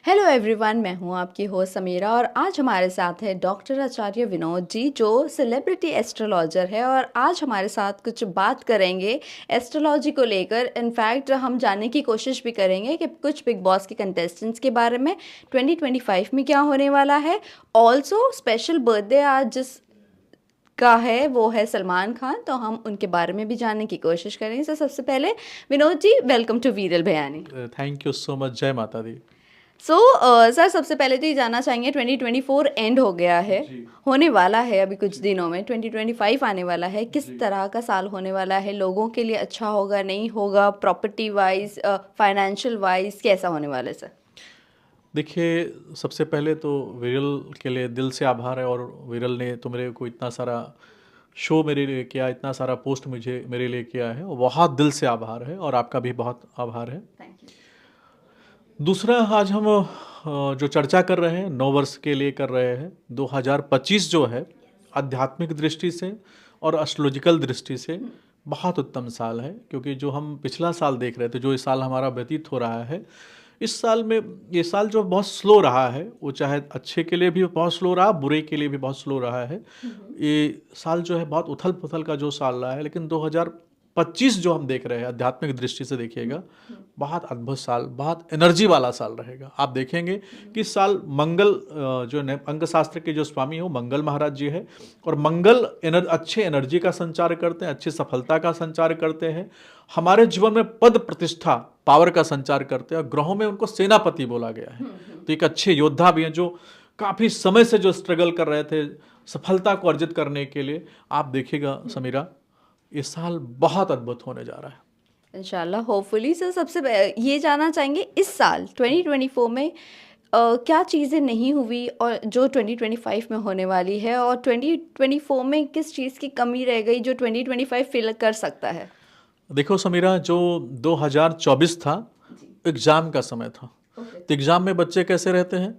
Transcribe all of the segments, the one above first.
Hello everyone, मैं हूं आपकी होस्ट समीरा और आज हमारे साथ है डॉक्टर आचार्य विनोद जी जो सेलिब्रिटी एस्ट्रोलॉजर है। और आज हमारे साथ कुछ बात करेंगे एस्ट्रोलॉजी को लेकर। इनफैक्ट हम जानने की कोशिश भी करेंगे कि कुछ बिग बॉस के कंटेस्टेंट्स के बारे में 2025 में क्या होने वाला है। ऑल्सो स्पेशल बर्थडे आज जिस का है वो है सलमान खान, तो हम उनके बारे में भी जानने की कोशिश करेंगे। तो सबसे पहले विनोद जी, वेलकम टू वीरल बयानी। Thank you so much. जय माता दी। सो सर, सबसे पहले तो ये जानना चाहेंगे 2024 एंड हो गया है, जी। होने वाला है अभी कुछ जी। दिनों में 2025 आने वाला है। किस जी। तरह का साल होने वाला है? लोगों के लिए अच्छा होगा, नहीं होगा? प्रॉपर्टी वाइज, फाइनेंशियल वाइज कैसा होने वाला है सर? देखिए, सबसे पहले तो विरल के लिए दिल से आभार है। और विरल ने तो मेरे को इतना सारा शो मेरे लिए किया, इतना सारा पोस्ट मुझे मेरे लिए किया है, और बहुत दिल से आभार है। और आपका भी बहुत आभार है। Thank you. दूसरा, आज हम जो चर्चा कर रहे हैं 9 वर्ष के लिए कर रहे हैं। 2025 जो है आध्यात्मिक दृष्टि से और एस्ट्रोलॉजिकल दृष्टि से बहुत उत्तम साल है। क्योंकि जो हम पिछला साल देख रहे थे, जो इस साल हमारा व्यतीत हो रहा है, इस साल में ये साल जो बहुत स्लो रहा है, वो चाहे अच्छे के लिए भी बहुत स्लो रहा, बुरे के लिए भी बहुत स्लो रहा है। ये साल जो है बहुत उथल पुथल का जो साल रहा है, लेकिन 2025 जो हम देख रहे हैं आध्यात्मिक दृष्टि से देखिएगा, बहुत अद्भुत साल, बहुत एनर्जी वाला साल रहेगा। आप देखेंगे कि इस साल मंगल जो अंक शास्त्र के जो स्वामी हो मंगल महाराज जी है, और मंगल अच्छे एनर्जी का संचार करते हैं, अच्छी सफलता का संचार करते हैं, हमारे जीवन में पद प्रतिष्ठा पावर का संचार करते हैं। और ग्रहों में उनको सेनापति बोला गया है। तो एक अच्छे योद्धा भी हैं जो काफ़ी समय से जो स्ट्रगल कर रहे थे सफलता को अर्जित करने के लिए। आप देखिएगा समीरा, इस साल बहुत अद्भुत होने जा रहा है। इंशाल्लाह, होपफुली सर। ये जानना चाहेंगे इस साल 2024 में क्या चीज़ें नहीं हुई और जो 2025 में होने वाली है, और 2024 में किस चीज़ की कमी रह गई जो 2025 फिल कर सकता है? देखो समीरा, जो 2024 था जी। एग्ज़ाम का समय था। ओके। तो एग्ज़ाम में बच्चे कैसे रहते हैं?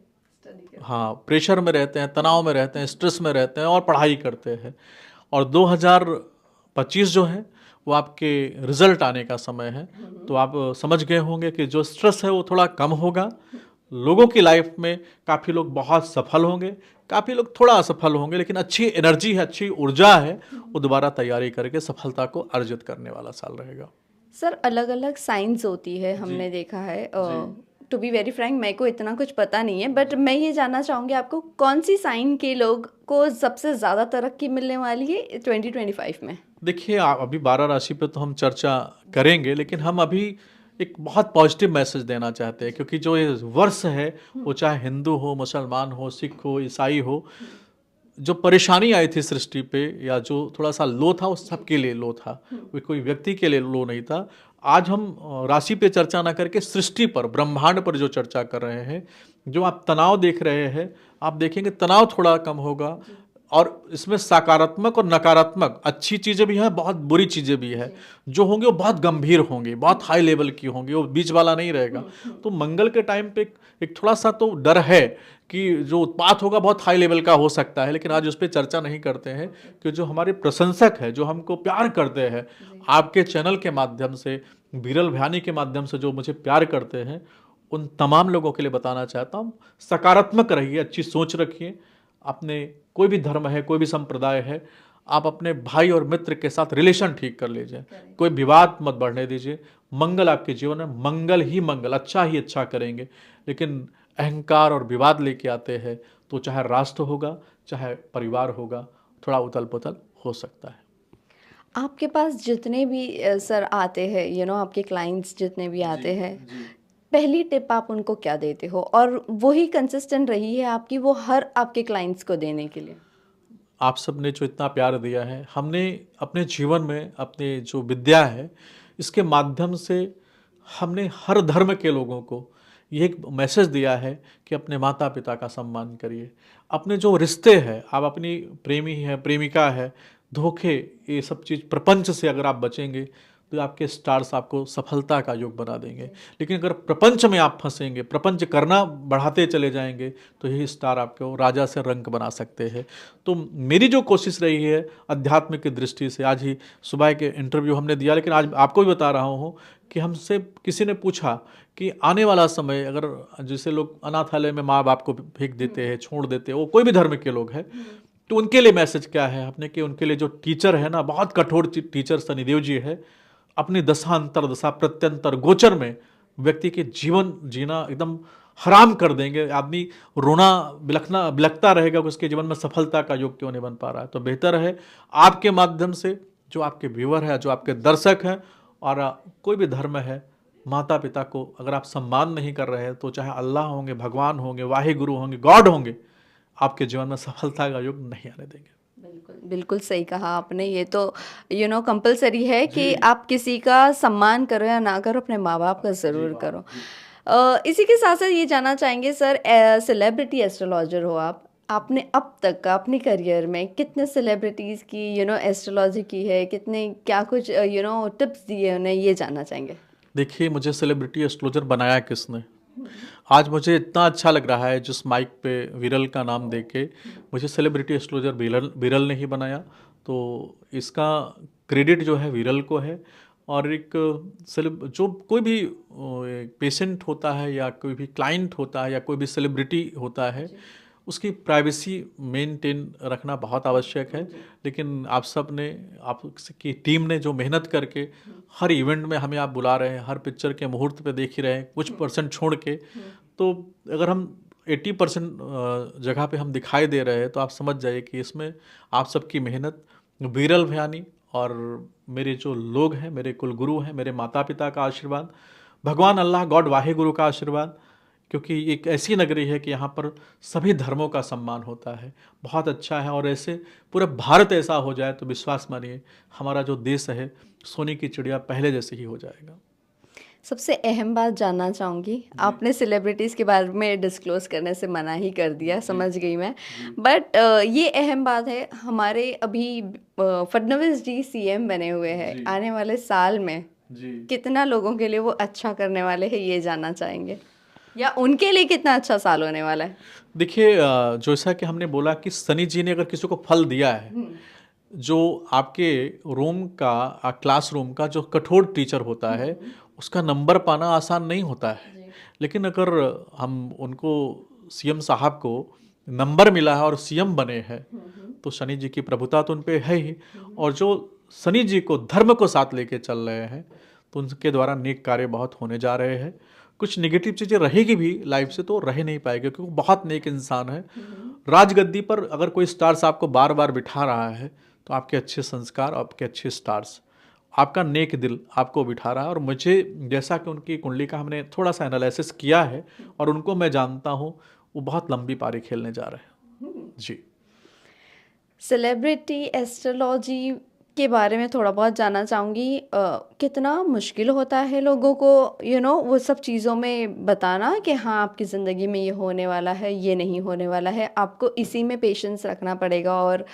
हाँ, प्रेशर में रहते हैं, तनाव में रहते हैं, स्ट्रेस में रहते हैं और पढ़ाई करते हैं। और 2025 जो है वो आपके रिजल्ट आने का समय है। तो आप समझ गए होंगे कि जो स्ट्रेस है वो थोड़ा कम होगा। लोगों की लाइफ में काफ़ी लोग बहुत सफल होंगे, काफ़ी लोग थोड़ा असफल होंगे, लेकिन अच्छी एनर्जी है, अच्छी ऊर्जा है, वो दोबारा तैयारी करके सफलता को अर्जित करने वाला साल रहेगा। सर, अलग अलग साइंस होती है, जी। हमने देखा है। जी। टू बी वेरी फ्रैंक, मेरे को इतना कुछ पता नहीं है, बट मैं ये जानना चाहूँगी आपको कौन सी साइन के लोग को सबसे ज़्यादा तरक्की मिलने वाली है 2025 में? देखिए, अभी 12 राशि पे तो हम चर्चा करेंगे, लेकिन हम अभी एक बहुत पॉजिटिव मैसेज देना चाहते हैं। क्योंकि जो ये वर्ष है, वो चाहे हिंदू हो, मुसलमान हो, सिख हो, ईसाई हो, जो परेशानी आई थी सृष्टि पे, या जो थोड़ा सा लो था, वो सबके लिए लो था, कोई व्यक्ति के लिए लो नहीं था। आज हम राशि पे चर्चा ना करके सृष्टि पर, ब्रह्मांड पर जो चर्चा कर रहे हैं। जो आप तनाव देख रहे हैं, आप देखेंगे तनाव थोड़ा कम होगा। और इसमें सकारात्मक और नकारात्मक अच्छी चीज़ें भी हैं, बहुत बुरी चीज़ें भी हैं। जो होंगे वो बहुत गंभीर होंगे, बहुत हाई लेवल की होंगी, वो बीच वाला नहीं रहेगा। तो मंगल के टाइम पे एक थोड़ा सा तो डर है कि जो उत्पात होगा बहुत हाई लेवल का हो सकता है, लेकिन आज उस पर चर्चा नहीं करते हैं। कि जो हमारे प्रशंसक है, जो हमको प्यार करते हैं, आपके चैनल के माध्यम से, विरल भयानी के माध्यम से जो मुझे प्यार करते हैं, उन तमाम लोगों के लिए बताना चाहता हूँ, सकारात्मक रहिए, अच्छी सोच रखिए। अपने कोई भी धर्म है, कोई भी संप्रदाय है, आप अपने भाई और मित्र के साथ रिलेशन ठीक कर लीजिए, कोई विवाद मत बढ़ने दीजिए। मंगल आपके जीवन में, मंगल ही मंगल, अच्छा ही अच्छा करेंगे। लेकिन अहंकार और विवाद लेके आते हैं तो चाहे राष्ट्र होगा, चाहे परिवार होगा, थोड़ा उथल पुथल हो सकता है। आपके पास जितने भी सर आते हैं, आपके क्लाइंट्स जितने भी आते हैं, जी। पहली टिप आप उनको क्या देते हो? और वही कंसिस्टेंट रही है आपकी, वो हर आपके क्लाइंट्स को देने के लिए? आप सब ने जो इतना प्यार दिया है, हमने अपने जीवन में अपने जो विद्या है, इसके माध्यम से हमने हर धर्म के लोगों को ये एक मैसेज दिया है कि अपने माता पिता का सम्मान करिए। अपने जो रिश्ते हैं, आप अपनी प्रेमी है, प्रेमिका है, धोखे, ये सब चीज़ प्रपंच से अगर आप बचेंगे तो आपके स्टार्स आपको सफलता का योग बना देंगे। लेकिन अगर प्रपंच में आप फंसेंगे, प्रपंच करना बढ़ाते चले जाएंगे, तो यही स्टार आपको राजा से रंक बना सकते हैं। तो मेरी जो कोशिश रही है आध्यात्मिक की दृष्टि से, आज ही सुबह के इंटरव्यू हमने दिया, लेकिन आज आपको भी बता रहा हूँ कि हमसे किसी ने पूछा कि आने वाला समय, अगर जैसे लोग अनाथालय में माँ बाप को फेंक देते हैं, छोड़ देते हैं, वो कोई भी धर्म के लोग हैं, तो उनके लिए मैसेज क्या है आपने, कि उनके लिए जो टीचर है ना, बहुत कठोर टीचर शनिदेव जी है, अपनी दशा अंतरदशा प्रत्यंतर गोचर में व्यक्ति के जीवन जीना एकदम हराम कर देंगे। आदमी रोना बिलखता रहेगा कि उसके जीवन में सफलता का योग क्यों नहीं बन पा रहा है। तो बेहतर है आपके माध्यम से, जो आपके व्यूअर है, जो आपके दर्शक हैं, और कोई भी धर्म है, माता पिता को अगर आप सम्मान नहीं कर रहे हैं, तो चाहे अल्लाह होंगे, भगवान होंगे, वाहे गुरु होंगे, गॉड होंगे, आपके जीवन में सफलता का योग नहीं आने देंगे। बिल्कुल, बिल्कुल सही कहा आपने। ये तो कंपलसरी है कि आप किसी का सम्मान करो या ना करो, अपने माँ बाप का ज़रूर करो। इसी के साथ साथ ये जानना चाहेंगे सर, सेलिब्रिटी एस्ट्रोलॉजर हो आप, आपने अब तक का अपने करियर में कितने सेलिब्रिटीज़ की एस्ट्रोलॉजी की है, कितने क्या कुछ टिप्स दिए उन्हें, ये जानना चाहेंगे। देखिए, मुझे सेलिब्रिटी एस्ट्रोलॉजर बनाया किसने? आज मुझे इतना अच्छा लग रहा है जिस माइक पे विरल का नाम देके, मुझे सेलिब्रिटी एस्ट्रोलॉजर विरल ने ही बनाया। तो इसका क्रेडिट जो है विरल को है। और एक जो कोई भी पेशेंट होता है, या कोई भी क्लाइंट होता है, या कोई भी सेलिब्रिटी होता है, उसकी प्राइवेसी मेंटेन रखना बहुत आवश्यक है। लेकिन आप सब ने, आपकी टीम ने जो मेहनत करके हर इवेंट में हमें आप बुला रहे हैं, हर पिक्चर के मुहूर्त पे देख ही रहे हैं, कुछ परसेंट छोड़ के, तो अगर हम 80% जगह पे हम दिखाई दे रहे हैं, तो आप समझ जाइए कि इसमें आप सबकी मेहनत, विरल भयानी और मेरे जो लोग हैं, मेरे कुलगुरु हैं, मेरे माता पिता का आशीर्वाद, भगवान अल्लाह गॉड वाहे गुरु का आशीर्वाद, क्योंकि एक ऐसी नगरी है कि यहाँ पर सभी धर्मों का सम्मान होता है, बहुत अच्छा है। और ऐसे पूरा भारत ऐसा हो जाए तो विश्वास मानिए, हमारा जो देश है सोने की चिड़िया पहले जैसे ही हो जाएगा। सबसे अहम बात जानना चाहूँगी, आपने सेलिब्रिटीज़ के बारे में डिस्क्लोज करने से मना ही कर दिया, समझ गई मैं। बट ये अहम बात है, हमारे अभी फडणवीस जी सीएम बने हुए हैं, आने वाले साल में कितना लोगों के लिए वो अच्छा करने वाले हैं, ये जानना चाहेंगे, या उनके लिए कितना अच्छा साल होने वाला है। देखिए, जैसा कि हमने बोला कि शनि जी ने अगर किसी को फल दिया है, जो आपके रूम का, क्लासरूम का जो कठोर टीचर होता है, उसका नंबर पाना आसान नहीं होता है। लेकिन अगर हम उनको, सीएम साहब को नंबर मिला है और सीएम बने हैं, तो शनि जी की प्रभुता तो उन पे है ही। और जो शनि जी को धर्म को साथ लेके चल रहे हैं, तो उनके द्वारा नेक कार्य बहुत होने जा रहे हैं। कुछ नेगेटिव चीज़ें रहेगी भी लाइफ से, तो रह नहीं पाएगी, क्योंकि वो बहुत नेक इंसान है। राजगद्दी पर अगर कोई स्टार्स आपको बार बार बिठा रहा है, तो आपके अच्छे संस्कार, आपके अच्छे स्टार्स, आपका नेक दिल आपको बिठा रहा है। और मुझे, जैसा कि उनकी कुंडली का हमने थोड़ा सा एनालिसिस किया है, और उनको मैं जानता हूँ, वो बहुत लंबी पारी खेलने जा रहे हैं जी। सेलिब्रिटी एस्ट्रोलॉजी के बारे में थोड़ा बहुत जानना चाहूँगी। कितना मुश्किल होता है लोगों को वो सब चीज़ों में बताना कि हाँ, आपकी ज़िंदगी में ये होने वाला है, ये नहीं होने वाला है, आपको इसी में पेशेंस रखना पड़ेगा और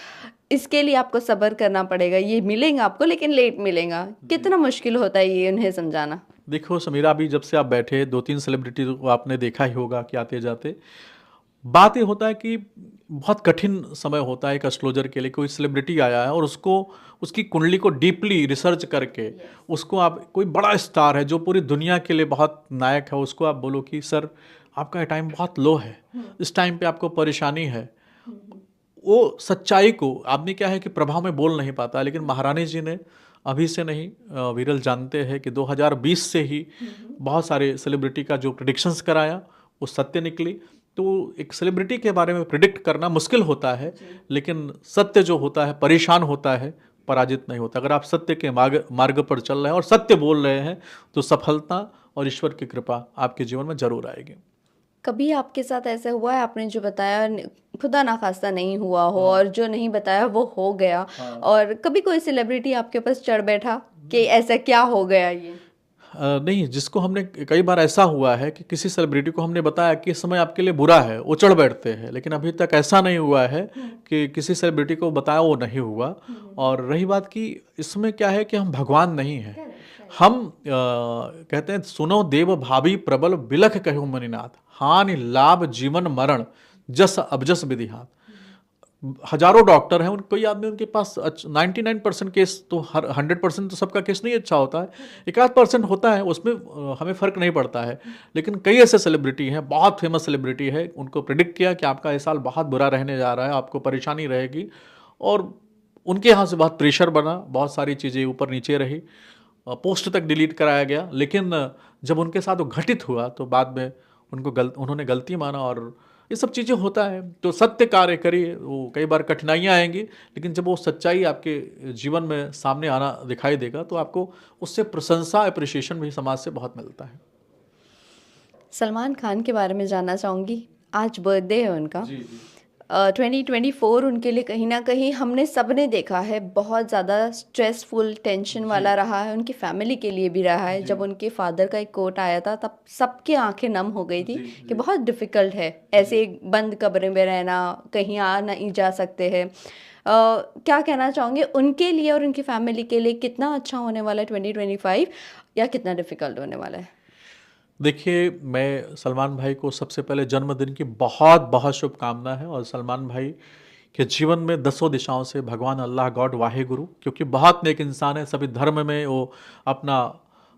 इसके लिए आपको सब्र करना पड़ेगा, ये मिलेगा आपको लेकिन लेट मिलेगा। कितना मुश्किल होता है ये उन्हें समझाना। देखो समीरा, अभी जब से आप बैठे, 2-3 सेलिब्रिटी को आपने देखा ही होगा कि आते जाते, बात ये होता है कि बहुत कठिन समय होता है एक एस्ट्रोलॉजर के लिए। कोई सेलिब्रिटी आया है और उसको, उसकी कुंडली को डीपली रिसर्च करके, उसको, आप कोई बड़ा स्टार है जो पूरी दुनिया के लिए बहुत नायक है, उसको आप बोलो कि सर आपका ये टाइम बहुत लो है, इस टाइम पे आपको परेशानी है, वो सच्चाई को आदमी क्या है कि प्रभाव में बोल नहीं पाता। लेकिन महारानी जी ने अभी से नहीं, विरल जानते हैं कि 2020 से ही बहुत सारे सेलिब्रिटी का जो प्रिडिक्शंस कराया वो सत्य निकली। तो एक सेलिब्रिटी के बारे में प्रिडिक्ट करना मुश्किल होता है, लेकिन सत्य जो होता है परेशान होता है, पराजित नहीं होता। अगर आप सत्य के मार्ग पर चल रहे हैं और सत्य बोल रहे हैं, तो सफलता और ईश्वर की कृपा आपके जीवन में जरूर आएगी। कभी आपके साथ ऐसा हुआ है, आपने जो बताया खुदा ना खास्ता नहीं हुआ हो, और जो नहीं बताया वो हो गया, और कभी कोई सेलिब्रिटी आपके पास चढ़ बैठा कि ऐसा क्या हो गया ये? नहीं, जिसको हमने कई बार ऐसा हुआ है कि किसी सेलिब्रिटी को हमने बताया कि इस समय आपके लिए बुरा है, वो चढ़ बैठते हैं, लेकिन अभी तक ऐसा नहीं हुआ है कि किसी सेलिब्रिटी को बताया वो नहीं हुआ। और रही बात कि इसमें क्या है कि हम भगवान नहीं हैं। हम कहते हैं सुनो देव भाभी प्रबल बिलख कहु मुनिनाथ, हानि लाभ जीवन मरण जस अबजस विधिहात। हजारों डॉक्टर हैं, उन कोई आदमी उनके पास 99% केस तो 100% तो सबका केस नहीं अच्छा होता है, 1-8% होता है, उसमें हमें फ़र्क नहीं पड़ता है। लेकिन कई ऐसे सेलिब्रिटी हैं, बहुत फेमस सेलिब्रिटी है, उनको प्रिडिक्ट किया कि आपका ये साल बहुत बुरा रहने जा रहा है, आपको परेशानी रहेगी, और उनके यहाँ से बहुत प्रेशर बना, बहुत सारी चीज़ें ऊपर नीचे रही, पोस्ट तक डिलीट कराया गया। लेकिन जब उनके साथ वो घटित हुआ तो बाद में उन्होंने गलती माना, और ये सब चीज़ें होता है। तो सत्य कार्य करिए, वो कई बार कठिनाइयाँ आएंगी, लेकिन जब वो सच्चाई आपके जीवन में सामने आना दिखाई देगा तो आपको उससे प्रशंसा, अप्रिसिएशन भी समाज से बहुत मिलता है। सलमान खान के बारे में जानना चाहूँगी। आज बर्थडे है उनका। जी जी 2024 उनके लिए कहीं ना कहीं हमने सबने देखा है बहुत ज़्यादा स्ट्रेसफुल, टेंशन वाला रहा है, उनकी फैमिली के लिए भी रहा है। जब उनके फादर का एक कोट आया था तब सबकी आंखें नम हो गई थी कि बहुत डिफ़िकल्ट है ऐसे एक बंद कमरे में रहना, कहीं आ नहीं जा सकते हैं। क्या कहना चाहोगे उनके लिए और उनकी फैमिली के लिए, कितना अच्छा होने वाला है 2025 या कितना डिफ़िकल्ट होने वाला है? देखिए, मैं सलमान भाई को सबसे पहले जन्मदिन की बहुत बहुत शुभकामना है, और सलमान भाई के जीवन में दसों दिशाओं से भगवान अल्लाह गॉड वाहे गुरु, क्योंकि बहुत नेक इंसान है, सभी धर्म में वो अपना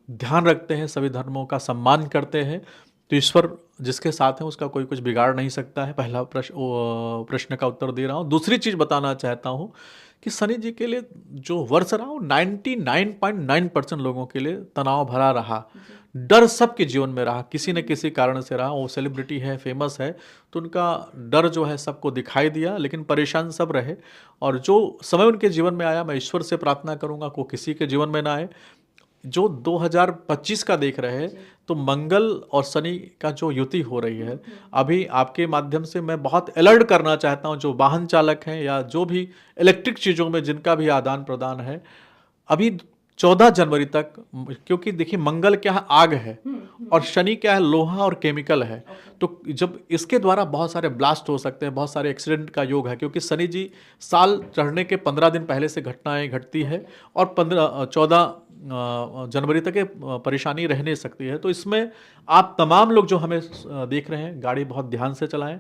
ध्यान रखते हैं, सभी धर्मों का सम्मान करते हैं। तो ईश्वर जिसके साथ है उसका कोई कुछ बिगाड़ नहीं सकता है। पहला प्रश्न का उत्तर दे रहा हूँ। दूसरी चीज़ बताना चाहता हूँ कि सनी जी के लिए जो वर्ष रहा वो 99.9% लोगों के लिए तनाव भरा रहा। डर सबके जीवन में रहा, किसी न किसी कारण से रहा। वो सेलिब्रिटी है, फेमस है, तो उनका डर जो है सबको दिखाई दिया, लेकिन परेशान सब रहे। और जो समय उनके जीवन में आया, मैं ईश्वर से प्रार्थना करूंगा को किसी के जीवन में ना आए। जो 2025 का देख रहे हैं, तो मंगल और शनि का जो युति हो रही है, अभी आपके माध्यम से मैं बहुत अलर्ट करना चाहता हूं, जो वाहन चालक हैं या जो भी इलेक्ट्रिक चीज़ों में जिनका भी आदान प्रदान है, अभी 14 जनवरी तक, क्योंकि देखिए मंगल क्या है, आग है, और शनि क्या है, लोहा और केमिकल है। तो जब इसके द्वारा बहुत सारे ब्लास्ट हो सकते हैं, बहुत सारे एक्सीडेंट का योग है, क्योंकि शनि जी साल चढ़ने के 15 दिन पहले से घटनाएं घटती है, और 14 जनवरी तक ये परेशानी रह नहीं सकती है। तो इसमें आप तमाम लोग जो हमें देख रहे हैं, गाड़ी बहुत ध्यान से चलाएं,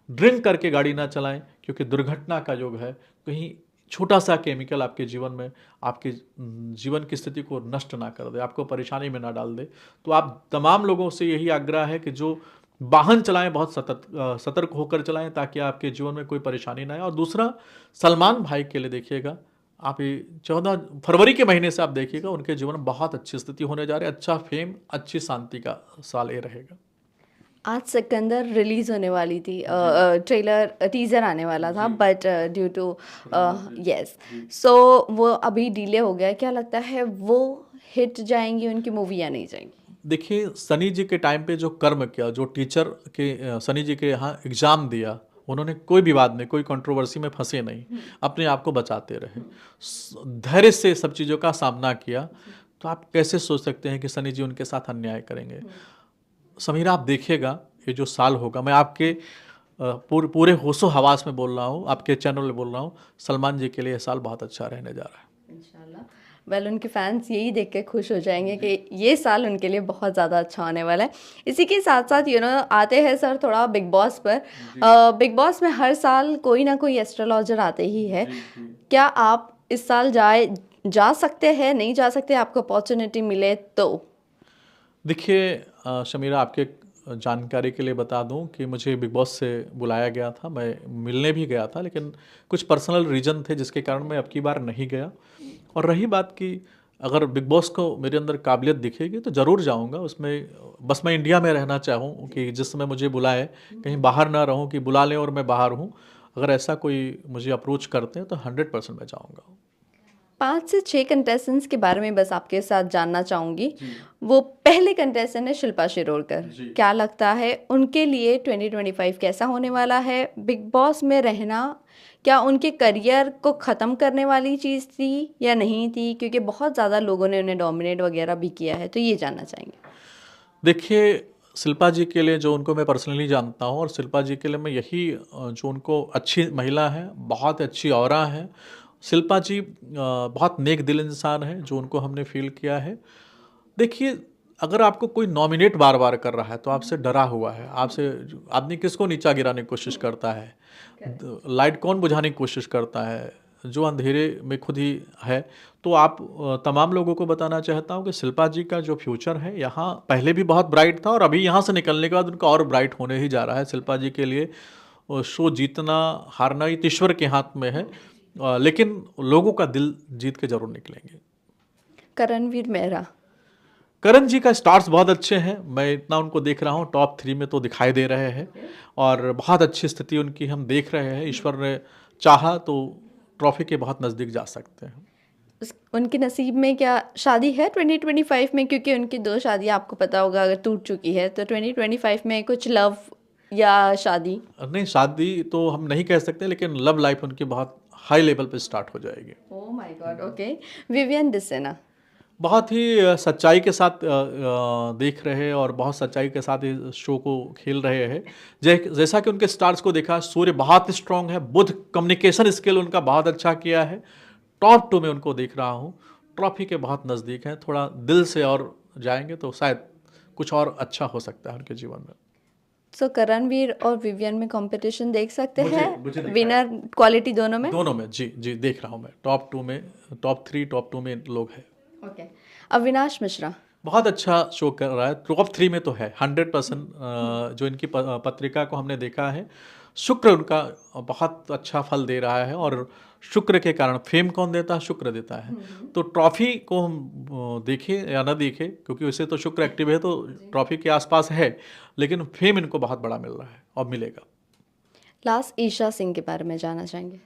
ड्रिंक करके गाड़ी ना चलाएं, क्योंकि दुर्घटना का योग है। कहीं छोटा सा केमिकल आपके जीवन में आपके जीवन की स्थिति को नष्ट ना कर दे, आपको परेशानी में ना डाल दे। तो आप तमाम लोगों से यही आग्रह है कि जो वाहन चलाएं बहुत सतर्क होकर चलाएं, ताकि आपके जीवन में कोई परेशानी ना आए। और दूसरा, सलमान भाई के लिए देखिएगा, आप ये 14 फरवरी के महीने से आप देखिएगा, उनके जीवन में बहुत अच्छी स्थिति होने जा रही है, अच्छा फेम, अच्छी शांति का साल ये रहेगा। आज सिकंदर रिलीज होने वाली थी, ट्रेलर टीजर आने वाला था, बट ड्यू टू यस, सो वो अभी डिले हो गया। क्या लगता है वो हिट जाएंगी उनकी मूवी या नहीं जाएंगी? देखिए, सनी जी के टाइम पे जो कर्म किया, जो टीचर के सनी जी के यहाँ एग्ज़ाम दिया, उन्होंने कोई विवाद में, कोई कंट्रोवर्सी में फंसे नहीं, अपने आप को बचाते रहे, धैर्य से सब चीज़ों का सामना किया। तो आप कैसे सोच सकते हैं कि सनी जी उनके साथ अन्याय करेंगे? समीरा, आप देखिएगा ये जो साल होगा, मैं आपके पूरे होशो हवास में बोल रहा हूँ, आपके चैनल में बोल रहा हूँ, सलमान जी के लिए ये साल बहुत अच्छा रहने जा रहा है। इंशाल्लाह। वेल, उनके फैंस यही देख के खुश हो जाएंगे कि ये साल उनके लिए बहुत ज़्यादा अच्छा होने वाला है। इसी के साथ साथ आते हैं सर थोड़ा बिग बॉस पर। बिग बॉस में हर साल कोई ना कोई एस्ट्रोलॉजर आते ही है। क्या आप इस साल जा सकते हैं, नहीं जा सकते, आपको अपॉर्चुनिटी मिले तो? देखिए शमीरा, आपके जानकारी के लिए बता दूं कि मुझे बिग बॉस से बुलाया गया था, मैं मिलने भी गया था, लेकिन कुछ पर्सनल रीज़न थे जिसके कारण मैं अब की बार नहीं गया। और रही बात कि अगर बिग बॉस को मेरे अंदर काबिलियत दिखेगी तो ज़रूर जाऊंगा उसमें। बस मैं इंडिया में रहना चाहूँ कि जिस समय मुझे बुलाए, कहीं बाहर ना रहूँ कि बुला लें और मैं बाहर हूँ। अगर ऐसा कोई मुझे अप्रोच करते हैं तो 100% मैं जाऊँगा। 5 से 6 कंटेस्टेंट्स के बारे में बस आपके साथ जानना चाहूँगी। जी वो पहले कंटेस्टेंट है शिल्पा शिरोडकर। जी क्या लगता है उनके लिए 2025 कैसा होने वाला है? बिग बॉस में रहना क्या उनके करियर को ख़त्म करने वाली चीज़ थी या नहीं थी? क्योंकि बहुत ज़्यादा लोगों ने उन्हें डोमिनेट वगैरह भी किया है, तो ये जानना चाहेंगे। देखिए, शिल्पा जी के लिए जो उनको मैं पर्सनली जानता हूँ और शिल्पा जी के लिए मैं यही जो उनको अच्छी महिला है, बहुत अच्छी ऑरा है। शिल्पा जी बहुत नेक दिल इंसान है, जो उनको हमने फ़ील किया है। देखिए, अगर आपको कोई नॉमिनेट बार-बार कर रहा है, तो आपसे डरा हुआ है। आपसे आदमी किसको नीचा गिराने की कोशिश करता है? लाइट कौन बुझाने की कोशिश करता है? जो अंधेरे में खुद ही है। तो आप तमाम लोगों को बताना चाहता हूँ कि शिल्पा जी का जो फ्यूचर है यहाँ पहले भी बहुत ब्राइट था और अभी यहाँ से निकलने के बाद उनका और ब्राइट होने ही जा रहा है। शिल्पा जी के लिए शो जीतना हारना ये तो ईश्वर के हाथ में है, लेकिन लोगों का दिल जीत के जरूर निकलेंगे। करणवीर मेहरा। करण जी का स्टार्स बहुत अच्छे हैं, मैं इतना उनको देख रहा हूँ टॉप 3 में तो दिखाई दे रहे हैं और बहुत अच्छी स्थिति उनकी हम देख रहे हैं। ईश्वर ने चाहा तो ट्रॉफी के बहुत नज़दीक जा सकते हैं। उनके नसीब में क्या शादी है 2025 में? क्योंकि उनकी 2 शादियाँ आपको पता होगा अगर टूट चुकी है, तो 2025 में कुछ लव या शादी? नहीं, शादी तो हम नहीं कह सकते, लेकिन लव लाइफ उनकी बहुत हाई लेवल पे स्टार्ट हो जाएगी। Oh my God, okay. Vivian Dsena. बहुत ही सच्चाई के साथ देख रहे हैं और बहुत सच्चाई के साथ इस शो को खेल रहे हैं। जैसा कि उनके स्टार्स को देखा, सूर्य बहुत स्ट्रांग है, बुध कम्युनिकेशन स्किल उनका बहुत अच्छा किया है। टॉप 2 में उनको देख रहा हूँ, ट्रॉफी के बहुत नज़दीक हैं। थोड़ा दिल से और जाएंगे तो शायद कुछ और अच्छा हो सकता है उनके जीवन में। सो करणवीर और विवियन में कंपटीशन देख सकते मुझे हैं, मुझे दिखाई विनर क्वालिटी दोनों में। दोनों में जी जी देख रहा हूँ मैं। टॉप 2 में, टॉप 3 टॉप 2 में लोग हैं। ओके। अविनाश मिश्रा। बहुत अच्छा शो कर रहा है, टॉप 3 में तो है 100%। जो इनकी पत्रिका को हमने देखा है, शुक्र उनका बहुत अच्छा फल दे रहा है और शुक्र के कारण फेम कौन देता है? शुक्र देता है। तो ट्रॉफी को हम देखें या ना देखें, क्योंकि वैसे तो शुक्र एक्टिव है तो ट्रॉफी के आसपास है, लेकिन फेम इनको बहुत बड़ा मिल रहा है और मिलेगा। लास्ट ईशा सिंह के बारे में जानना चाहेंगे।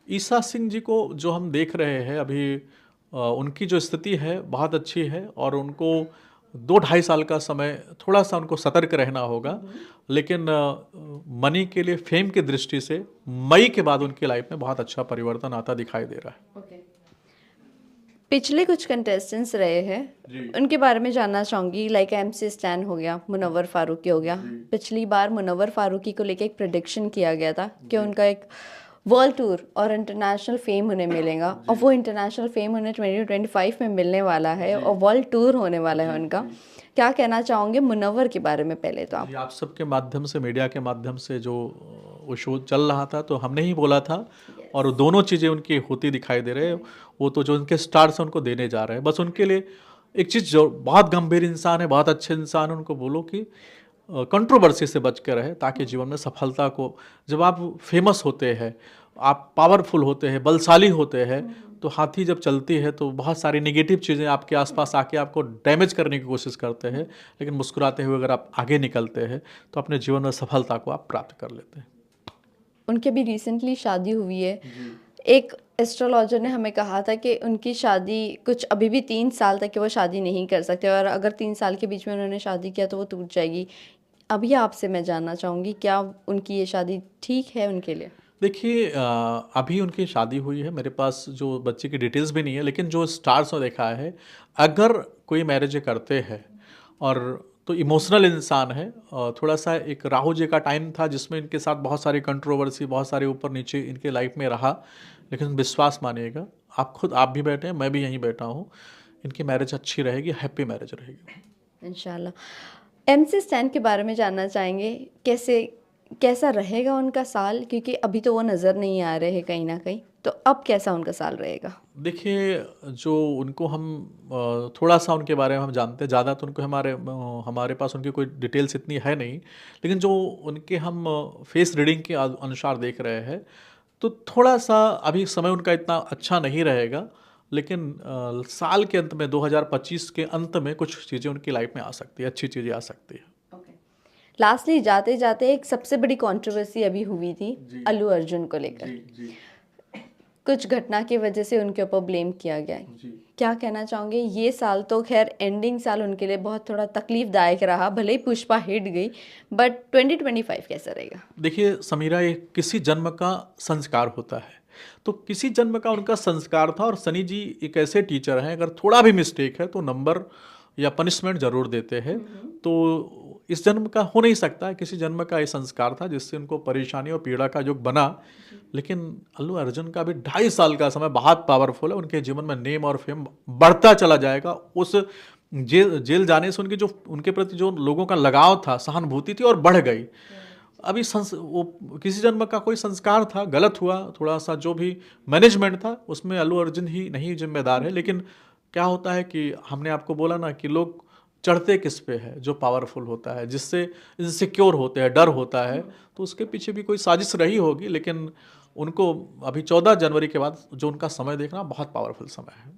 ईसा सिंह जी को जो हम देख रहे हैं अभी, उनकी जो स्थिति है बहुत अच्छी है और उनको 2-2.5 साल का समय थोड़ा सा उनको सतर्क रहना होगा, लेकिन मनी के लिए, फेम की दृष्टि से मई के बाद उनकी लाइफ में बहुत अच्छा परिवर्तन आता दिखाई दे रहा है। पिछले कुछ कंटेस्टेंट्स रहे हैं, जी उनके बारे में जानना चाहूँगी। लाइक MC स्टैन हो गया, मुनव्वर फारूकी हो गया। पिछली बार मुनव्वर फारूकी को लेके एक प्रेडिक्शन किया गया था कि उनका एक वर्ल्ड टूर और इंटरनेशनल फेम उन्हें मिलेगा, और वो इंटरनेशनल फेम उन्हें 2025 में मिलने वाला है और वर्ल्ड टूर होने वाला है उनका। क्या कहना चाहोगे मुनव्वर के बारे में? पहले तो जी, आप सबके माध्यम से, मीडिया के माध्यम से जो वो शो चल रहा था तो हमने ही बोला था और दोनों चीज़ें उनकी होती दिखाई दे रहे हैं। वो तो जो उनके स्टार्स हैं उनको देने जा रहे हैं। बस उनके लिए एक चीज़, जो बहुत गंभीर इंसान है, बहुत अच्छे इंसान है, उनको बोलो कि कंट्रोवर्सी से बच के रहे, ताकि जीवन में सफलता को, जब आप फेमस होते हैं, आप पावरफुल होते हैं, बलशाली होते हैं, तो हाथी जब चलती है तो बहुत सारी नेगेटिव चीज़ें आपके आसपास आके आपको डैमेज करने की कोशिश करते हैं, लेकिन मुस्कुराते हुए अगर आप आगे निकलते हैं तो अपने जीवन में सफलता को आप प्राप्त कर लेते हैं। उनके भी रिसेंटली शादी हुई है। एक एस्ट्रोलॉजर ने हमें कहा था कि उनकी शादी कुछ अभी भी 3 साल तक कि वो शादी नहीं कर सकते, और अगर 3 साल के बीच में उन्होंने शादी किया तो वो टूट जाएगी। अभी आपसे मैं जानना चाहूँगी, क्या उनकी ये शादी ठीक है उनके लिए? देखिए, अभी उनकी शादी हुई है, मेरे पास जो बच्चे की डिटेल्स भी नहीं है, लेकिन जो स्टार्स ने देखा है, अगर कोई मैरिज करते हैं और तो इमोशनल इंसान है, थोड़ा सा एक राहु जी का टाइम था जिसमें इनके साथ बहुत सारी कंट्रोवर्सी, बहुत सारे ऊपर नीचे इनके लाइफ में रहा, लेकिन विश्वास मानिएगा, आप भी बैठे हैं, मैं भी यहीं बैठा हूँ, इनकी मैरिज अच्छी रहेगी, हैप्पी मैरिज रहेगी इंशाल्लाह। MC स्टैन के बारे में जानना चाहेंगे, कैसा रहेगा उनका साल? क्योंकि अभी तो वो नज़र नहीं आ रहे हैं कहीं ना कहीं, तो अब कैसा उनका साल रहेगा? देखिए, जो उनको हम थोड़ा सा उनके बारे में हम जानते हैं, ज़्यादा तो उनको हमारे पास उनकी कोई डिटेल्स इतनी है नहीं, लेकिन जो उनके हम फेस रीडिंग के अनुसार देख रहे हैं, तो थोड़ा सा अभी समय उनका इतना अच्छा नहीं रहेगा, लेकिन साल के अंत में 2025 के अंत में कुछ चीज़ें उनकी लाइफ में आ सकती है, अच्छी चीज़ें आ सकती है। लास्टली जाते जाते एक सबसे बड़ी कंट्रोवर्सी अभी हुई थी अल्लू अर्जुन को लेकर। कुछ घटना की वजह से उनके ऊपर ब्लेम किया गया है। जी। क्या कहना चाहोगे, ये साल तो खैर एंडिंग साल उनके लिए बहुत थोड़ा तकलीफदायक रहा, भले ही पुष्पा हिट गई, बट 2025 कैसा रहेगा? देखिए समीरा, ये किसी जन्म का संस्कार होता है, तो किसी जन्म का उनका संस्कार था। और सनी जी एक ऐसे टीचर हैं, अगर थोड़ा भी मिस्टेक है तो नंबर या पनिशमेंट जरूर देते हैं। तो इस जन्म का हो नहीं सकता है, किसी जन्म का ये संस्कार था जिससे उनको परेशानी और पीड़ा का युग बना। लेकिन अल्लू अर्जुन का भी 2.5 साल का समय बहुत पावरफुल है। उनके जीवन में नेम और फेम बढ़ता चला जाएगा। उस जेल जाने से उनकी जो उनके प्रति जो लोगों का लगाव था, सहानुभूति थी, और बढ़ गई। अभी वो किसी जन्म का कोई संस्कार था, गलत हुआ, थोड़ा सा जो भी मैनेजमेंट था उसमें अल्लू अर्जुन ही नहीं जिम्मेदार है। लेकिन क्या होता है कि हमने आपको बोला ना कि लोग चढ़ते किस पे है, जो पावरफुल होता है, जिससे इनसिक्योर होते हैं, डर होता है, तो उसके पीछे भी कोई साजिश रही होगी। लेकिन उनको अभी 14 जनवरी के बाद जो उनका समय देखना बहुत पावरफुल समय है।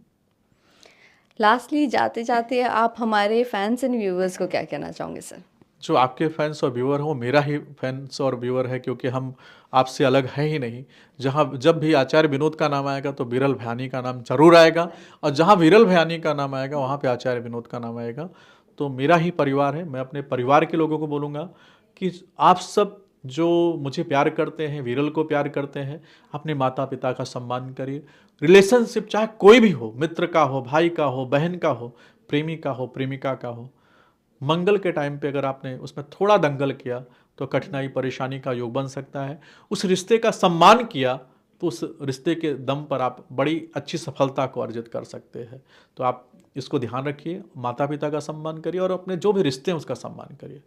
लास्टली जाते जाते आप हमारे फैंस एंड व्यूवर्स को क्या कहना चाहोगे सर? जो आपके फैंस और व्यूअर हो, मेरा ही फैंस और व्यूअर है, क्योंकि हम आपसे अलग है ही नहीं। जहाँ जब भी आचार्य विनोद का नाम आएगा तो विरल भयानी का नाम जरूर आएगा, और जहाँ विरल भयानी का नाम आएगा वहाँ पे आचार्य विनोद का नाम आएगा। तो मेरा ही परिवार है। मैं अपने परिवार के लोगों को बोलूँगा कि आप सब जो मुझे प्यार करते हैं, विरल को प्यार करते हैं, अपने माता पिता का सम्मान करिए। रिलेशनशिप चाहे कोई भी हो, मित्र का हो, भाई का हो, बहन का हो, प्रेमी का हो, प्रेमिका का हो, मंगल के टाइम पे अगर आपने उसमें थोड़ा दंगल किया तो कठिनाई परेशानी का योग बन सकता है। उस रिश्ते का सम्मान किया तो उस रिश्ते के दम पर आप बड़ी अच्छी सफलता को अर्जित कर सकते हैं। तो आप इसको ध्यान रखिए, माता पिता का सम्मान करिए और अपने जो भी रिश्ते हैं उसका सम्मान करिए।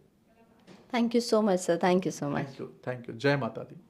Thank you so much sir, thank you so much. Thank you, जय माता दी।